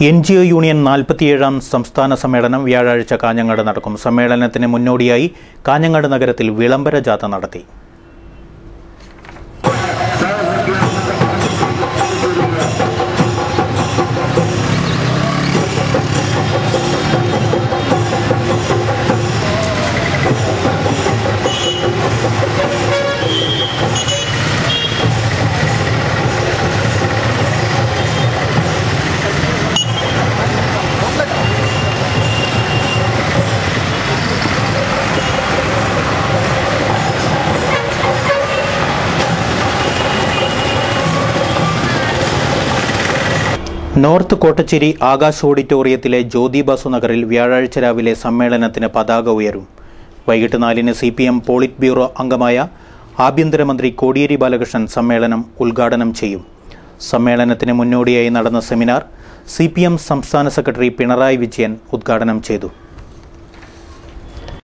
NGO union 47ാം സംസ്ഥാന സമ്മേളനം വ്യാഴാഴ്ച കാഞ്ഞങ്ങാട് നടക്കും. സമ്മേളനത്തിന് മുന്നോടിയായി കാഞ്ഞങ്ങാട് നഗരത്തിൽ വിളംബര ജാഥ നടത്തി. നോർത്ത് കോട്ടച്ചേരി ആകാശ് ഓഡിറ്റോറിയത്തിലെ ജ്യോതി ബാസു നഗറിൽ വ്യാഴാഴ്ച രാവിലെ സമ്മേളനത്തിന് പതാക ഉയരും. വൈകിട്ട് 4-ന് CPM പോളിറ്റ് ബ്യൂറോ അംഗമായ ആഭ്യന്തരമന്ത്രി കോടിയേരി ബാലകൃഷ്ണൻ സമ്മേളനം ഉദ്ഘാടനം ചെയ്യും. സമ്മേളനത്തിന് മുന്നോടിയായി നടന്ന സെമിനാർ CPM സംസ്ഥാന സെക്രട്ടറി പിണറായി വിജയൻ ഉദ്ഘാടനം ചെയ്തു.